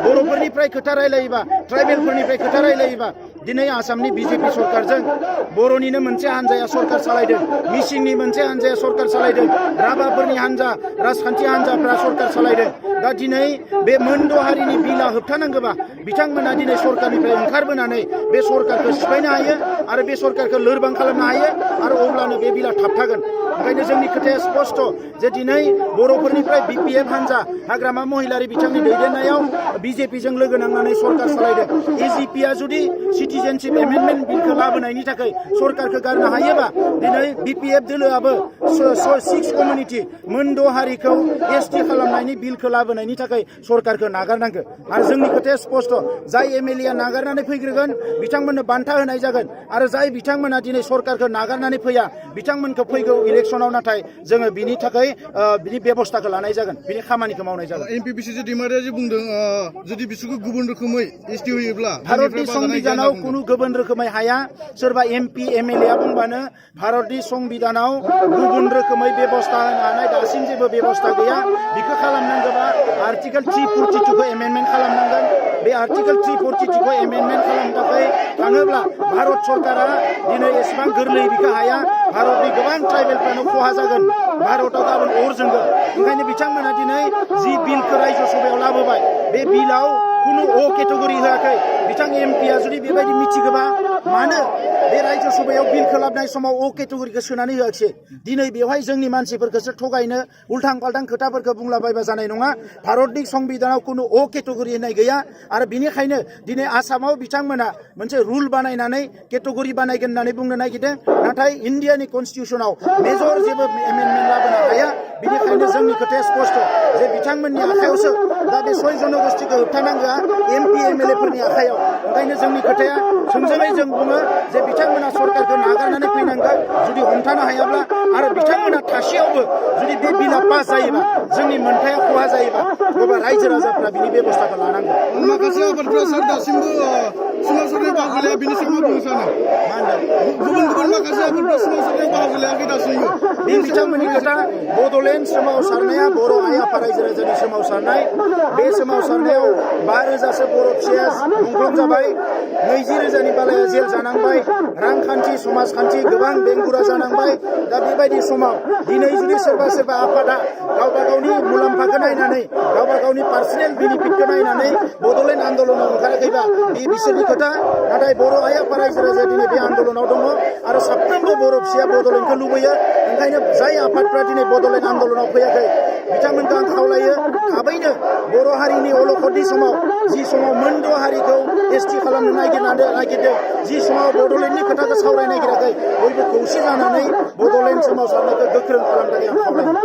बर'फोरनिफ्राय खोथा रायलायोबा ट्राइबेलफोरनिफ्राय खोथा रायलायोबा दिनै आसामनि बिजेपि सरकारजों बर'निनो मोनसे हान्जाया सरकार सालायदों मिसिंनि मोनसे हान्जाया सरकार सालायदों राभाफोरनि हान्जा राजखान्थि हान्जाफ्रा सरकार सालायदों दा दिनै बे मोनद' हारिनि बिला होबथानांगौबा बिथांमोना दिनै सरकारनिफ्राय ओंखारबोनानै बे सरकारखौ सिफायनो हायो आरो बे सरकारखौ लोरबां खालामनो हायो आरो अब्लानो बे बिला थाबथागोन ओंखायनो जोंनि खोथाया स्पष्ट जे दिनै बर'फोरनिफ्राय बिपिएफ हान्जा हाग्रामा महिलारि बिथांनि दैदेननायाव बिजेपिजों लोगो नांनानै सरकार सालायदों एजिपिआ जुदि सिटिजेनशिप एमेन्डमेन्ट बिलखौ लाबोनायनि थाखाय सरकारखौ गारनो हायोबा दिनै बिपिएफ दोलोआबो 6 कमिउनिटि मोनद' हारिखौ एसटि खालामनायनि बिलखौ लाबोनायनि थाखाय सरकारखौ नागारनांगौ आरो जोंनि खोथाया स्पष्ट जाय एमएलएआ नागारनानै फैग्रोगोन बिथांमोननो बान्था होनाय जागोन आरो जाय बिथांमोना दिनै सरकारखौ नागारनानै फैया बिथांमोनखौ फैगौ इलेक्सनाव नाथाय जोङो बिनि थाखाय बिनि बेबस्थाखौ लानाय जागोन बिनि खामानिखौ मावनाय जागोन एमपिपिसि दैमारिया जे बुंदों जुदि बिसोरखौ गुबुन रोखोमै एसटि होयोब्ला भारतनि संबिधानाव कुनु गुबुन रोखोमै हाया सोरबा एमपि एमएलएआ बुंबानो भारतनि संबिधानाव गुबुन रोखोमै बेबस्था होनो हानाय दासिम जेबो बेबस्था गैया बेखौ खालामनांगौबा आर्टिकेल 342 खौ एमेन्डमेन्ट खालामनांगोन बे आर्टिकेल 342 खौ एमेन्डमेन्ट खालामनो थाखाय थाङोब्ला भारत सरकारा दिनै एसेबां गोरलै बिखौ हाया भारतनि गोबां ट्राइबेलफ्रानो खहा जागोन भारतआव गाबोन अर जोंगोन ओंखायनो बिथांमोना दिनै जि बिलखौ रायजो सभायाव लाबोबाय बे बिलाव कुनु अ केटेगरि होआखै बिथां एमपिआ जुदि बेबायदि मिथिगोबा मानो बे रायजो सभायाव बिलखौ लाबोनाय समाव अ केटेगरिखौ सोनानै होआखिसै दिनै बेवहाय जोंनि मानसिफोरखौसो थगायनो उल्थां फाल्थां खोथाफोरखौ बुंलाबायबा जानाय नङा भारतनि संबिधानाव कुनु अ केटेगरि होननाय गैया आरो बिनिखायनो दिनै आसामाव बिथांमोना मोनसे रुल बानायनानै केटेगरि बानायगोन होननानै बुंनो नागिरदों नाथाय इन्डियानि कनस्टिटिउसनाव मेजर जेबो एमेन्डमेन्ट लाबोनो हाया बिनिखायनो जोंनि खोथाया स्पष्ट जे बिथांमोननि आखायावसो दा बे 6 जनगोष्ठीखौ होबथानांगौआ एमपि एमएलएफोरनि आखायाव ओंखायनो जोंनि खोथाया थोंजोङै जों बुङो जे बिथांमोना सरकारखौ नागारनानै फैनांगोन जुदि हमथानो हायाब्ला आरो बिथांमोना थासेयावबो जुदि बे बिला पास जायोबा जोंनि मोनथाया खहा जायोबा अब्ला रायजो राजाफ्रा बिनि बेबस्थाखौ लानांगौ माखासे आबादफ्रा सार दासिमबो सोमावसारनाय बाहागो लाया बिनि सायाव बुंनो सानो मा होनदों गुबुन माखासे आबादफ्रा सोमावसारनाय बाहागो लायाखै दासिमबो बे बिथांमोननि खोथा बड'लेण्ड सोमावसारनाया बर' आइ आफा रायजो राजानि सोमावसारनाय बे सोमावसारनायाव 5,000सो बर' फिसाया मुंख्लं जाबाय 20,000नि बालाया जेल जानांबाय रांखान्थि समाजखान्थि गोबां बेंगुरा जानांबाय दा बेबायदि समाव दिनै जुदि सोरबा आफादा गावबा गावनि मुलाम्फाखौ नायनानै गावबा गावनि पार्सनेल बेनिफिटखौ नायनानै बड'लेण्ड आन्दोलनाव ओंखाराखैबा बे बिसोरनि खोथा नाथाय बर' आइ आफा रायजो राजाया दिनै बे आन्दोलनाव दङ आरो साफ्रोमबो बर' फिसाया बड'लेण्डखौ लुबैयो ओंखायनो जाय आफादफ्रा दिनै बड'लेण्ड आन्दोलनाव फैयाखै बिथांमोनखौ आं खावलायो थाबैनो बर' हारिनि अलखदनि समाव जि समाव मोनद' हारिखौ एसटि खालामनो नागिरदों जि समाव बड'लेण्डनि खोथाखौ सावरायनो नागिराखै बयबो खौसे जानानै बड'लेण्ड सोमावसारनायखौ गोख्रों खालामनो थाखाय आं खावलायो